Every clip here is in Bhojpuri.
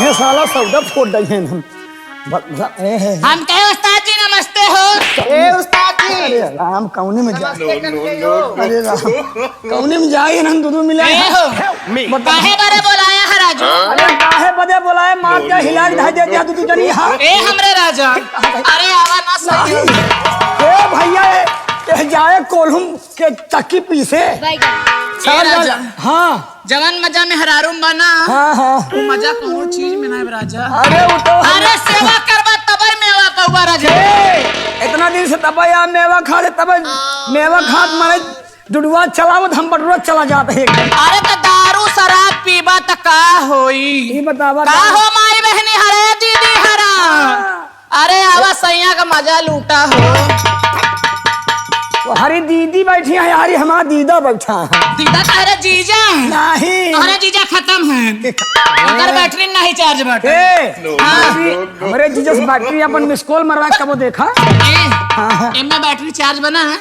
है साला सौदा फोड़ दे हम। हम कहे उस्ताद जी नमस्ते हो। ए उस्ताद जी। अरे राम कौने में जा, अरे राम कौने में जाए ना दूध मिला काहे बारे बोलाया है राजू? अरे काहे बदे बोलाए मार के हिला ढा दे दिया तू जनी हां ए हमरे राजा अरे आवा ना सही ए भैया ए जाए कोल्हुम के चक्की पीसे राजा। हां जवान मजा में हरारूम बना। हां हां तू मजा कौन चीज में ना राजा? अरे वो तो अरे सेवा करवा तबे मेवा कहवा राजा। इतना दिन से तबया मेवा खा ले तब मेवा खात मारे जुड़वा चलावत हम बटुआ चला जाते हैं। अरे तो दारू शराब पीबा त का होई? ये बतावा का हो माई बहनी हरे दीदी हरा। अरे आवा सैया का मजा लूटा हो। हरी दीदी बैठी है यारी हमारा दीदा बैठा है। दीदा कह रहे जीजा नहीं अरे जीजा खत्म है अगर बैटरी नहीं चार्ज बैठे। हमारे जीजा से बैटरी अपन मिस कॉल मरवा कब देखा इनमें बैटरी चार्ज बना है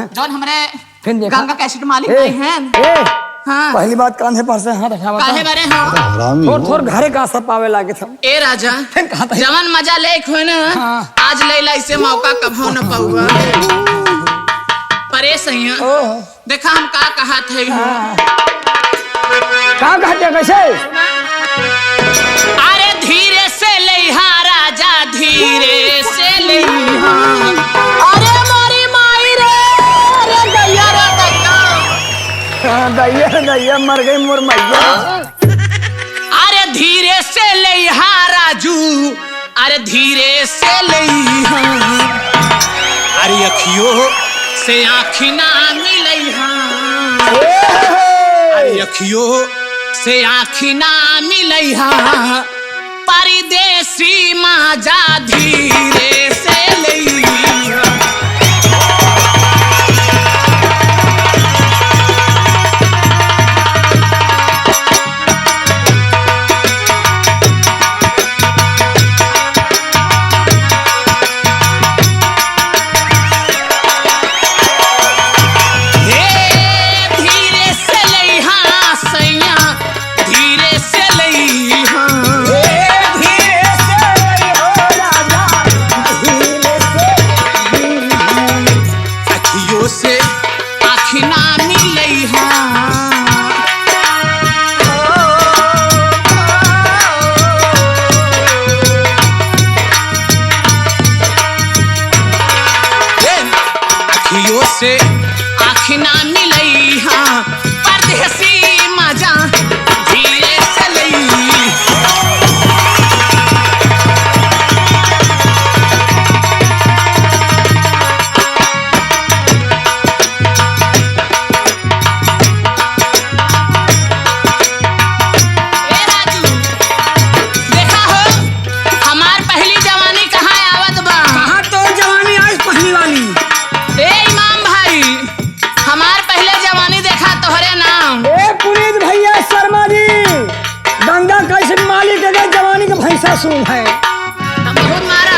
जौन हमरे फिर देखा गंगा कैसेट मालिक नहीं हैं। हाँ पहली बात कांधे पर से हाथ रखा काहे बारे हाँ थोड़ थोड़ घरे का सब पावे लागे था। ए राजा जवन मजा लेक हो ना आज लेला इसे मौका कभो न पाऊगा। परे सैया देखा हम का कहा थे का कहते कैसे? अरे धीरे से लेहा राजा धीरे से लेहा। अरे मोरी माई रे अरे गैया रे गैया दैया मर गई मोर मैया। अरे धीरे से लेहा राजू अरे धीरे से लेहा। अरे अखियों से आँखी ना मिलैहा। अरे अखियों से आँखी ना मिलैहा। परदेसी माजा धीरे से लैहा। से आँख ना मिलैहा। परदेसी मजा धीरे से लैहा। सुन है बहुत मारा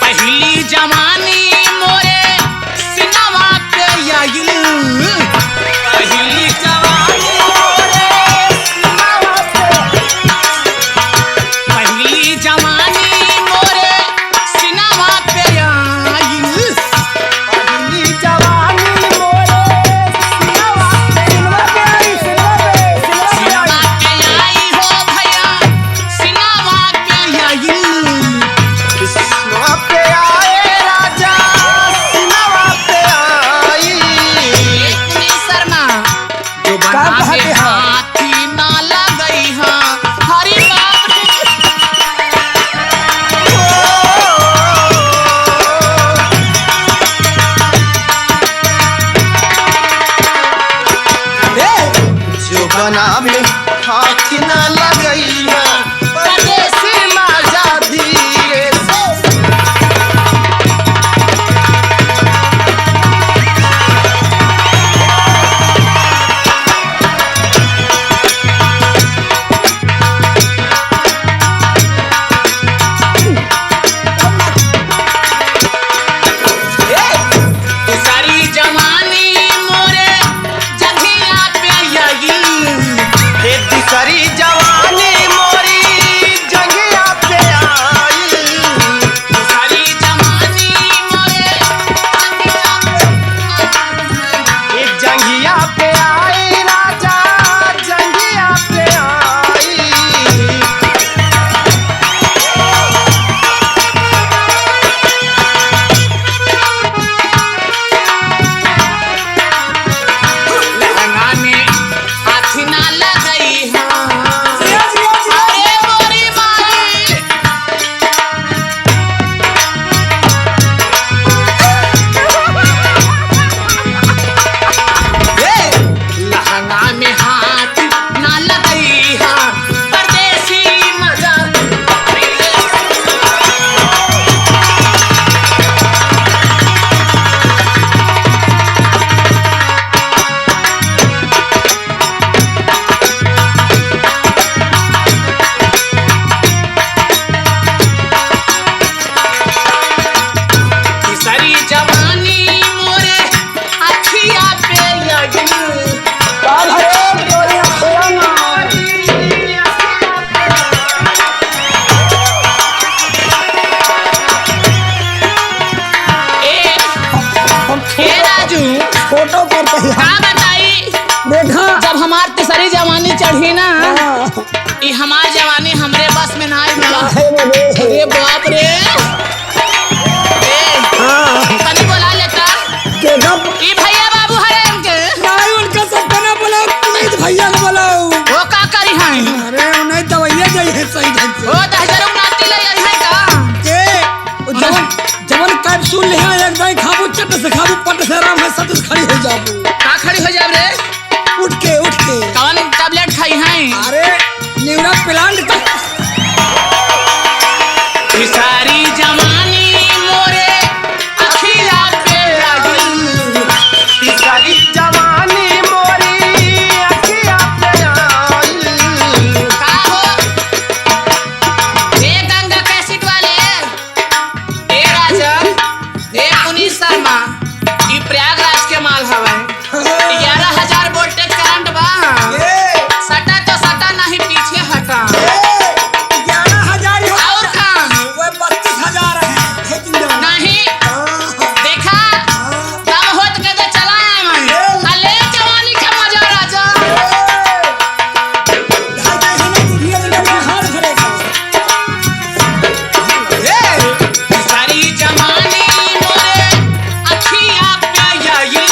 पहली जवानी मोरे सिनेमा पे आइल। पहली जवानी मोरे सिनेमा पे पहली जवानी मोरे सिनेमा पे आइल। पहली जवानी मोरे सिनेमा पे सिनेमा पे आई हो भैया सिनेमा पे आई। सिनेमा पे आए राजा सिनेमा पे आई। शर्मा जो बना के हाथी ना लगई हाँ। हरी बाप जो बना में हाथ न लगई है परदेसी माजा धीरे से। सारी जवानी मोरे जघिया पे आई। सारी फोटो पर कही का बताई देखा जब हमार तीसरी जवानी चढ़ी ना ई हमार जवानी हमरे बस में ना आई मिला अरे बाप रे कनी बोला लेता के कब ई भैया बाबू हरे इनके नहीं उनका सब बना बोला नहीं भैया को बोलाओ वो का करी हैं अरे नहीं दवाइयां जाई है सही ढंग से वो 10,000 नाती ले आई है का के जवन जवन कैप्सूल ले एक दाई खाबू चट से खाबू पट से आराम है सब खड़ी हो जाबू का खड़ी हो जाब रे उठ के कौन टैबलेट खाई हैं अरे न्यूरा प्लांट का ई सारी जवानी मोरे अखिया पे लगी ई सारी जवानी मोरी अखिया पे आई का हो ए गंगा कैसेट वाले ए राजा ए पुनीत शर्मा ई प्रयागराज के माल हवे 11,000 वोल्टेज करंट बा सटा तो सटा नहीं पीछे हटा 11,000 हो और का वो 32,000 है नहीं देखा कम होत के तो चला आए मैं अले जवानी का मजा राजा सारी जवानी मोरे अखिया पे आई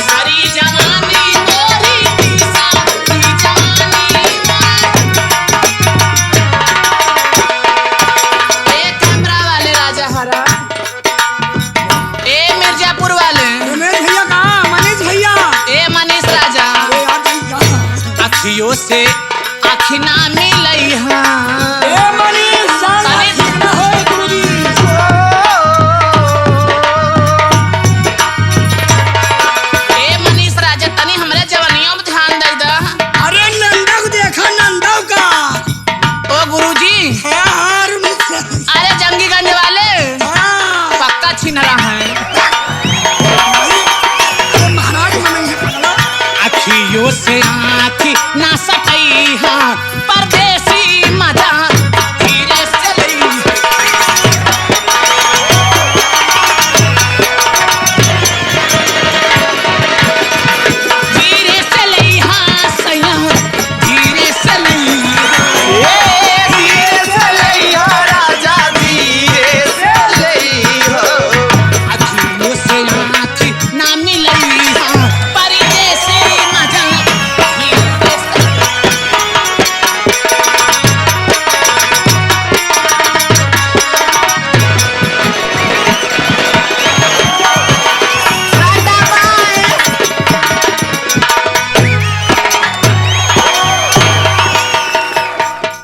सारी जवानी मोरी सारी जवानी ए कैमरा वाले राजा हरा ए मिर्जापुर वाले भैया कहाँ मनीष भैया ए मनीष राजा अखियों से आखी ना मिलई ए मनीष मनीष। ना हो गुरुजी ए मनीष राजा तनी हमरे जवानियों पे ध्यान दे दा अरे नंदा को देखा नंदा का ओ गुरुजी अरे जंगीगंज वाले पक्का छीन रहा है महाराज अखियों से